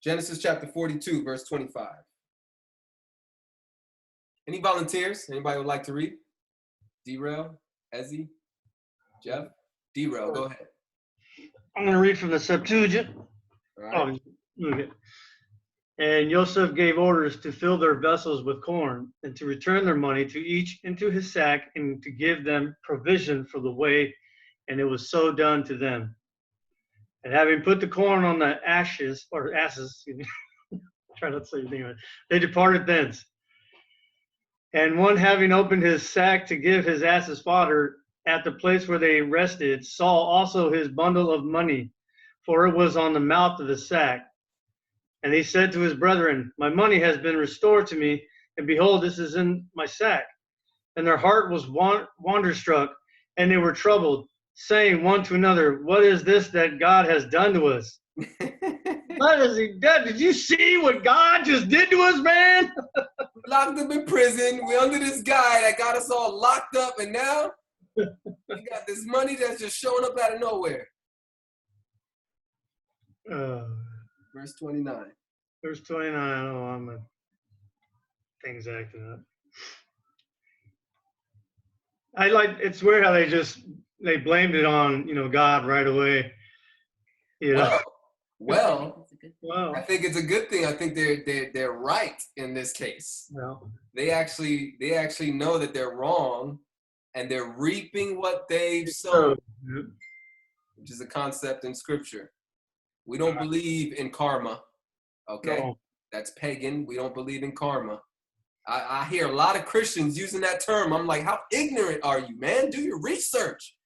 Genesis chapter 42, verse 25. Any volunteers? Anybody would like to read? D-Rail, Ezzy, Jeff? D-Rail, go ahead. I'm going to read from the Septuagint. All right. Okay. And Joseph gave orders to fill their vessels with corn and to return their money to each into his sack and to give them provision for the way. And it was so done to them. And having put the corn on the asses, try not to say anything, they departed thence. And one having opened his sack to give his asses fodder at the place where they rested, saw also his bundle of money, for it was on the mouth of the sack. And he said to his brethren, my money has been restored to me, and behold, this is in my sack. And their heart was wonderstruck, and they were troubled, saying one to another, what is this that God has done to us? What has he done? Did you see what God just did to us, man? Locked up in prison. We're under this guy that got us all locked up, and now we got this money that's just showing up out of nowhere. Verse 29. Verse 29. Oh, I'm a things acting up. I like, it's weird how they blamed it on, God right away. Well, I think it's a good thing. I think they're right in this case. Well, they actually know that they're wrong, and they're reaping what they've sown, which is a concept in Scripture. We don't believe in karma. Okay, no. That's pagan. We don't believe in karma. I hear a lot of Christians using that term. I'm like, how ignorant are you, man? Do your research.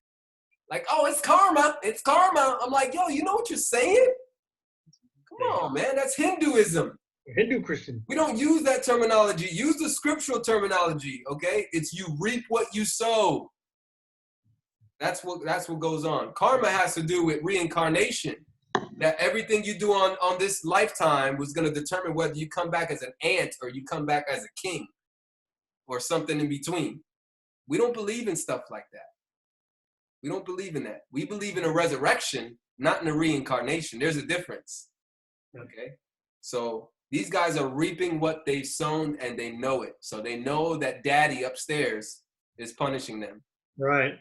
Like, oh, it's karma. It's karma. I'm like, yo, you know what you're saying? Come on, man. That's Hinduism. Hindu Christian. We don't use that terminology. Use the scriptural terminology, okay? It's you reap what you sow. That's what goes on. Karma has to do with reincarnation. That everything you do on this lifetime was going to determine whether you come back as an ant or you come back as a king or something in between. We don't believe in stuff like that. We don't believe in that. We believe in a resurrection, not in a reincarnation. There's a difference. Okay? So these guys are reaping what they've sown, and they know it. So they know that daddy upstairs is punishing them. Right.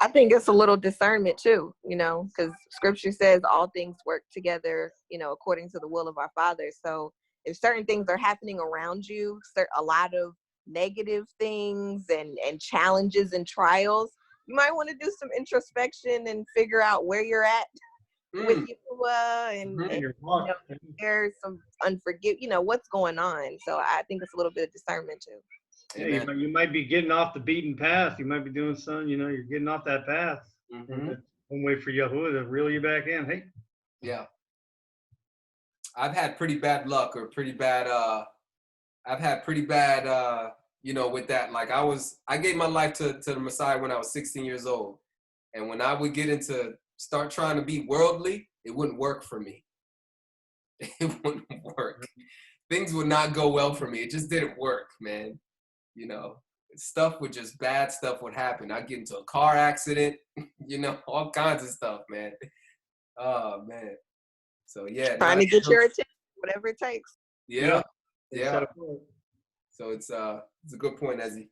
I think it's a little discernment too, because scripture says all things work together, according to the will of our Father. So if certain things are happening around you, a lot of negative things and challenges and trials, you might want to do some introspection and figure out where you're at with Yahuwah and there's some what's going on. So I think it's a little bit of discernment too. Yeah, you might be getting off the beaten path. You might be doing something, you're getting off that path. Mm-hmm. One way for Yahuwah to reel you back in. Hey. Yeah. I've had pretty bad luck with that. Like I gave my life to the Messiah when I was 16 years old. And when I would start trying to be worldly, it wouldn't work for me. It wouldn't work. Things would not go well for me. It just didn't work, man. Bad stuff would happen. I'd get into a car accident, all kinds of stuff, man. Oh, man. So, yeah. Trying to get your attention, whatever it takes. Yeah. So it's a good point, Ezzy.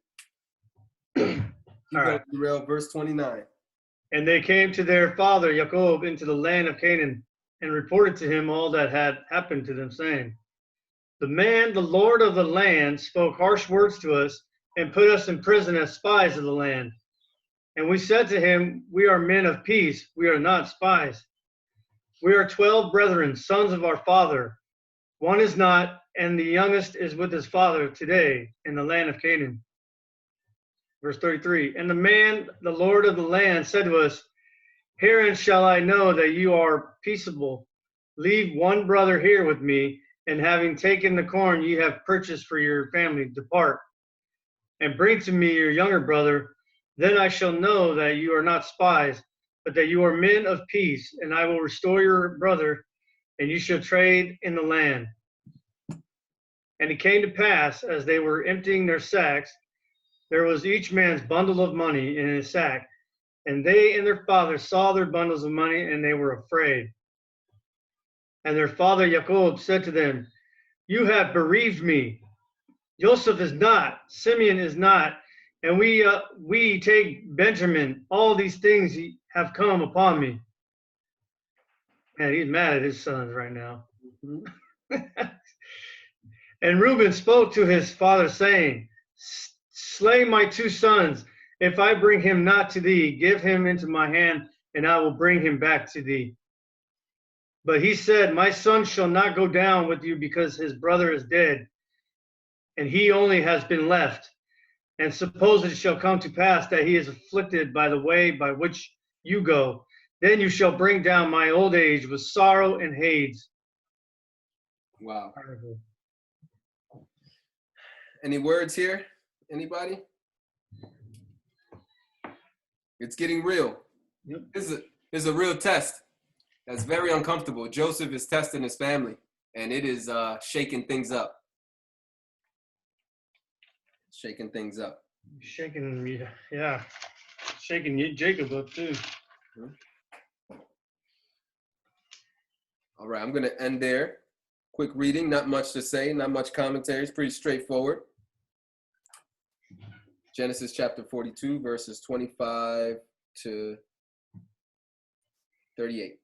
All right. Verse 29. And they came to their father, Jacob, into the land of Canaan, and reported to him all that had happened to them, saying, the Lord of the land, spoke harsh words to us and put us in prison as spies of the land. And we said to him, we are men of peace. We are not spies. We are 12 brethren, sons of our father. One is not, and the youngest is with his father today in the land of Canaan. Verse 33, and the Lord of the land, said to us, herein shall I know that you are peaceable. Leave one brother here with me, and having taken the corn ye have purchased for your family, depart, and bring to me your younger brother. Then I shall know that you are not spies, but that you are men of peace, and I will restore your brother, and you shall trade in the land. And it came to pass, as they were emptying their sacks, there was each man's bundle of money in his sack, and they and their father saw their bundles of money, and they were afraid. And their father Jacob said to them, "You have bereaved me. Joseph is not, Simeon is not, and we take Benjamin. All these things have come upon me." Man, he's mad at his sons right now. And Reuben spoke to his father, saying, "Slay my 2 sons. If I bring him not to thee, give him into my hand, and I will bring him back to thee." But he said, "My son shall not go down with you, because his brother is dead, and he only has been left. And suppose it shall come to pass that he is afflicted by the way by which you go. Then you shall bring down my old age with sorrow and hades." Wow. Any words here? Anybody? It's getting real. Yep. This is a real test. That's very uncomfortable. Joseph is testing his family, and it is shaking things up. Shaking things up. Shaking, yeah. Shaking Jacob up too. All right, I'm going to end there. Quick reading, not much to say, not much commentary. It's pretty straightforward. Genesis chapter 42, verses 25 to 38.